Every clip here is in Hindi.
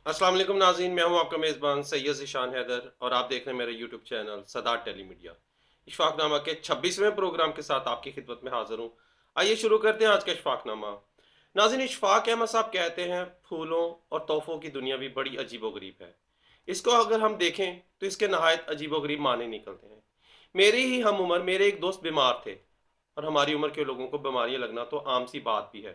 अस्सलाम वालेकुम नाज़रीन, मैं हूं आपका मेज़बान सैयद ज़ीशान हैदर और आप देख रहे हैं मेरा यूट्यूब चैनल सदार टेलीमीडिया। इशफाकनामा के 26वें प्रोग्राम के साथ आपकी खिदमत में हाजिर हूं। आइए शुरू करते हैं आज का इशफाकनामा। नाज़रीन, इशफाक अहमद साहब कहते हैं फूलों और तोहफ़ों की दुनिया भी बड़ी अजीबोगरीब है। इसको अगर हम देखें तो इसके नहायत अजीबोगरीब माने निकलते हैं। मेरी ही हम उम्र मेरे एक दोस्त बीमार थे और हमारी उम्र के लोगों को बीमारियां लगना तो आम सी बात भी है।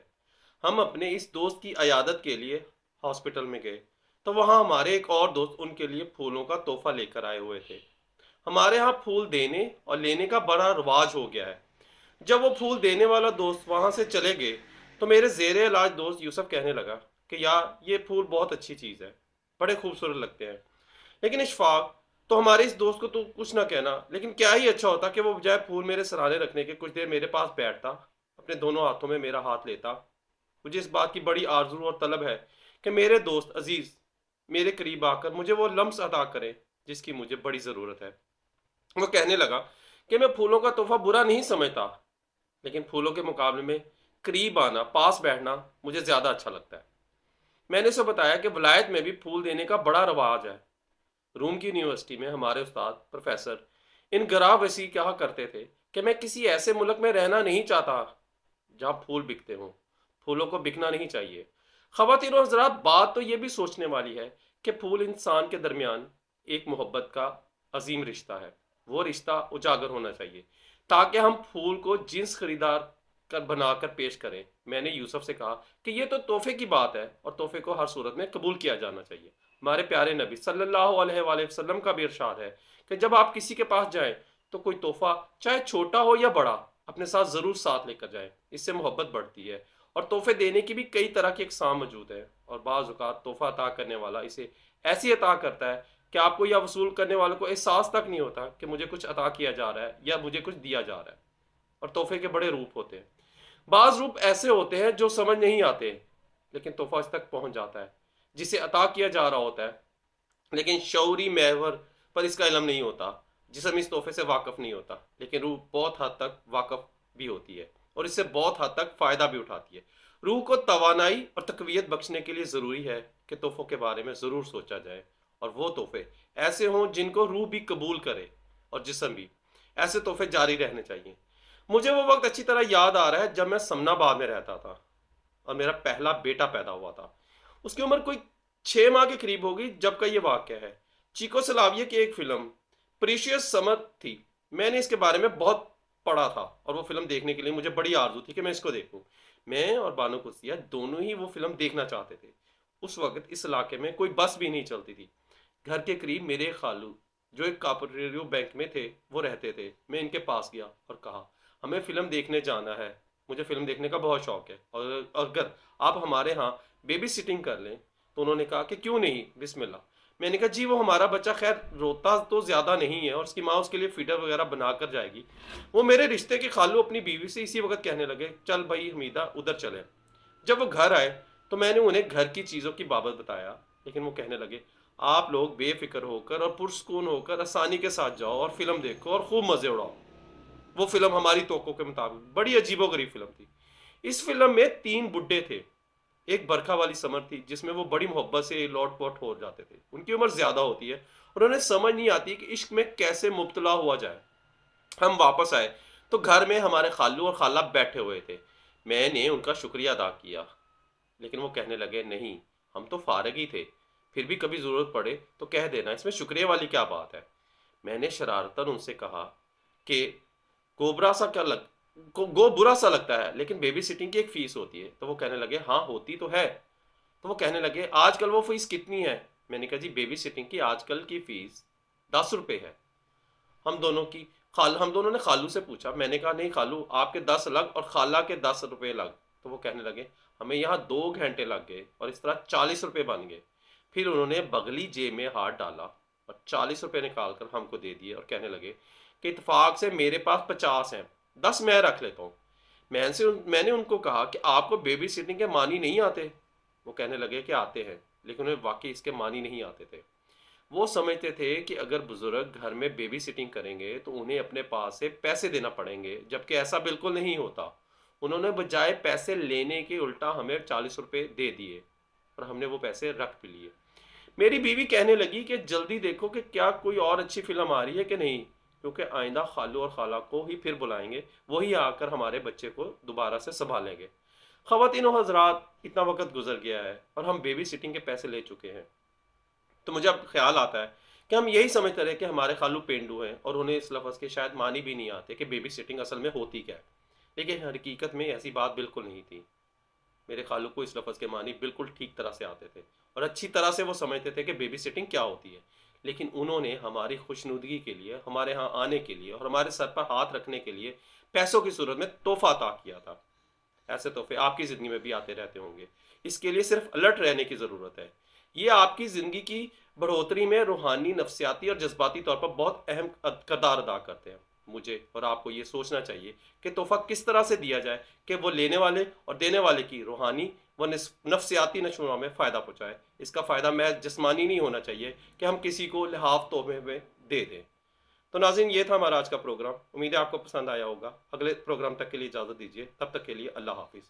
हम अपने इस दोस्त की अयादत के लिए हॉस्पिटल में गए तो वहाँ हमारे एक और दोस्त उनके लिए फूलों का तोहफा लेकर आए हुए थे। हमारे यहाँ फूल देने और लेने का बड़ा रिवाज हो गया है। जब वो फूल देने वाला दोस्त वहाँ से चले गए तो मेरे जेरे इलाज दोस्त यूसुफ कहने लगा कि यार ये फूल बहुत अच्छी चीज़ है, बड़े खूबसूरत लगते हैं। लेकिन इशफाक, तो हमारे इस दोस्त को तो कुछ ना कहना, लेकिन क्या ही अच्छा होता कि वो बजाय फूल मेरे सराहने रखने के कुछ देर मेरे पास बैठता, अपने दोनों हाथों में मेरा हाथ लेता। मुझे इस बात की बड़ी आरजू और तलब है कि मेरे दोस्त अजीज मेरे करीब आकर मुझे वो लम्स अदा करें जिसकी मुझे बड़ी ज़रूरत है। वो कहने लगा कि मैं फूलों का तोहफा बुरा नहीं समझता, लेकिन फूलों के मुकाबले में करीब आना, पास बैठना मुझे ज़्यादा अच्छा लगता है। मैंने उसे बताया कि वलायत में भी फूल देने का बड़ा रवाज है। रूम की यूनिवर्सिटी में हमारे उस्ताद प्रोफेसर इन गराह वसी कहा करते थे कि मैं किसी ऐसे मुल्क में रहना नहीं चाहता जहाँ फूल बिकते हों। फूलों को बिकना नहीं चाहिए। ख़वातीन और हज़रात, बात तो ये भी सोचने वाली है कि फूल इंसान के दरमियान एक मोहब्बत का अजीम रिश्ता है। वो रिश्ता उजागर होना चाहिए ताकि हम फूल को जिन्स खरीदार कर बनाकर पेश करें। मैंने यूसुफ से कहा कि ये तो तोहफे की बात है और तोहफे को हर सूरत में कबूल किया जाना चाहिए। हमारे प्यारे नबी सल्लल्लाहु अलैहि वसल्लम का भी इरशाद है कि जब आप किसी के पास जाएं तो कोई तोहफा, चाहे छोटा हो या बड़ा, अपने साथ ज़रूर साथ लेकर जाएं। इससे मोहब्बत बढ़ती है। और तोहफे देने की भी कई तरह की अकसाम मौजूद है और बाज़ औक़ात तोहफा अता करने वाला इसे ऐसी अता करता है कि आपको या वसूल करने वालों को एहसास तक नहीं होता कि मुझे कुछ अता किया जा रहा है या मुझे कुछ दिया जा रहा है। और तोहफे के बड़े रूप होते हैं। बाज़ रूप ऐसे होते हैं जो समझ नहीं आते, लेकिन तोहफा इस तक पहुंच जाता है जिसे अता किया जा रहा होता है, लेकिन शऊरी महवर पर इसका इलम नहीं होता। जिसम इस तोहफे से वाकफ नहीं होता, लेकिन रूह बहुत हद तक वाकफ भी होती है और इससे बहुत हद तक फ़ायदा भी उठाती है। रूह को तवानाई और तकवीत बख्शने के लिए ज़रूरी है कि तोहफ़ों के बारे में ज़रूर सोचा जाए और वो तोहफे ऐसे हों जिनको रूह भी कबूल करे और जिसम भी। ऐसे तोहफे जारी रहने चाहिए। मुझे वो वक्त अच्छी तरह याद आ रहा है जब मैं समनाबाद में रहता था और मेरा पहला बेटा पैदा हुआ था। उसकी उम्र कोई 6 माह के करीब होगी जब का ये वाक्य है। चीको सलाविया की एक फिल्म प्रीशियस समर थी। मैंने इसके बारे में बहुत पढ़ा था और वो फिल्म देखने के लिए मुझे बड़ी आरजू थी कि मैं इसको देखूं। मैं और बानो कुर्सिया दोनों ही वो फिल्म देखना चाहते थे। उस वक्त इस इलाके में कोई बस भी नहीं चलती थी। घर के करीब मेरे खालू, जो एक कोऑपरेटिव बैंक में थे, वो रहते थे। मैं इनके पास गया और कहा, हमें फ़िल्म देखने जाना है। मुझे फ़िल्म देखने का बहुत शौक है और अगर आप हमारे यहाँ बेबी सिटिंग कर लें। तो उन्होंने कहा कि क्यों नहीं, बिस्मिल्लाह। मैंने कहा जी, वो हमारा बच्चा खैर रोता तो ज़्यादा नहीं है और उसकी माँ उसके लिए फीडर वगैरह बना कर जाएगी। वो मेरे रिश्ते के खालू अपनी बीवी से इसी वक्त कहने लगे, चल भाई हमीदा उधर चले। जब वो घर आए तो मैंने उन्हें घर की चीज़ों की बाबत बताया, लेकिन वो कहने लगे, आप लोग बेफिक्र होकर और पुरस्कून होकर आसानी के साथ जाओ और फिल्म देखो और खूब मज़े उड़ाओ। वो फिल्म हमारी तोक़ों के मुताबिक बड़ी अजीबोगरीब फिल्म थी। इस फिल्म में 3 बुड्ढे थे। एक बरखा वाली समर थी जिसमें वो बड़ी मोहब्बत से लौट पोट हो जाते थे। उनकी उम्र ज़्यादा होती है और उन्हें समझ नहीं आती कि इश्क में कैसे मुब्तला हुआ जाए। हम वापस आए तो घर में हमारे खालू और खाला बैठे हुए थे। मैंने उनका शुक्रिया अदा किया, लेकिन वो कहने लगे, नहीं, हम तो फारग ही थे, फिर भी कभी ज़रूरत पड़े तो कह देना, इसमें शुक्रिया वाली क्या बात है। मैंने शरारतन उनसे कहा कि गोबरा सा क्या लग गो बुरा सा लगता है, लेकिन बेबी सिटिंग की एक फ़ीस होती है। तो वो कहने लगे, हाँ होती तो है। तो वो कहने लगे, आजकल वो फ़ीस कितनी है। मैंने कहा जी, बेबी सिटिंग की आजकल की फ़ीस 10 रुपये है। हम दोनों ने खालू से पूछा। मैंने कहा, नहीं खालू, आपके 10 अलग और खाला के 10 रुपये अलग। तो वो कहने लगे, हमें यहाँ 2 घंटे लग गए और इस तरह 40 रुपये बन गए। फिर उन्होंने बगली जेब में हाथ डाला और 40 रुपये निकाल कर हमको दे दिए और कहने लगे कि इतफाक से मेरे पास 50 हैं, 10 मैं रख लेता हूँ। मैंने उनको कहा कि आपको बेबी सिटिंग के मानी नहीं आते। वो कहने लगे कि आते हैं, लेकिन उन्हें वाकई इसके मानी नहीं आते थे। वो समझते थे कि अगर बुजुर्ग घर में बेबी सिटिंग करेंगे तो उन्हें अपने पास से पैसे देना पड़ेंगे, जबकि ऐसा बिल्कुल नहीं होता। उन्होंने बजाय पैसे लेने के उल्टा हमें 40 रुपये दे दिए और हमने वो पैसे रख भी लिए। मेरी बीवी कहने लगी कि जल्दी देखो कि क्या कोई और अच्छी फिल्म आ रही है कि नहीं, क्योंकि आइंदा खालू और खाला को ही फिर बुलाएंगे, वही आकर हमारे बच्चे को दोबारा से संभालेंगे। ख़वातीन व हज़रात, इतना वक्त गुजर गया है और हम बेबी सिटिंग के पैसे ले चुके हैं। तो मुझे अब ख्याल आता है कि हम यही समझते रहे कि हमारे खालू पेंडू हैं और उन्हें इस लफ्ज़ के शायद मानी भी नहीं आते कि बेबी सिटिंग असल में होती क्या है। लेकिन हकीकत में ऐसी बात बिल्कुल नहीं थी। मेरे खालू को इस लफ्ज़ के मानी बिल्कुल ठीक तरह से आते थे और अच्छी तरह से वो समझते थे कि बेबी सिटिंग क्या होती है। लेकिन उन्होंने हमारी खुशनुदगी के लिए, हमारे यहाँ आने के लिए और हमारे सर पर हाथ रखने के लिए पैसों की सूरत में तोहफा अता किया था। ऐसे तोहफे आपकी ज़िंदगी में भी आते रहते होंगे। इसके लिए सिर्फ अलर्ट रहने की ज़रूरत है। ये आपकी ज़िंदगी की बढ़ोतरी में रूहानी, नफ्सियाती और जज्बाती तौर पर बहुत अहम किरदार अदा करते हैं। मुझे और आपको ये सोचना चाहिए कि तोहफा किस तरह से दिया जाए कि वो लेने वाले और देने वाले की रूहानी व नफ्सियाती नशोनुमा में फ़ायदा पहुँचाए। इसका फ़ायदा महज जिस्मानी नहीं होना चाहिए कि हम किसी को लिहाफ तोहफे में दे दें। तो नाज़रीन, ये था हमारा आज का प्रोग्राम। उम्मीद है आपको पसंद आया होगा। अगले प्रोग्राम तक के लिए इजाज़त दीजिए। तब तक के लिए अल्लाह हाफ़िज़।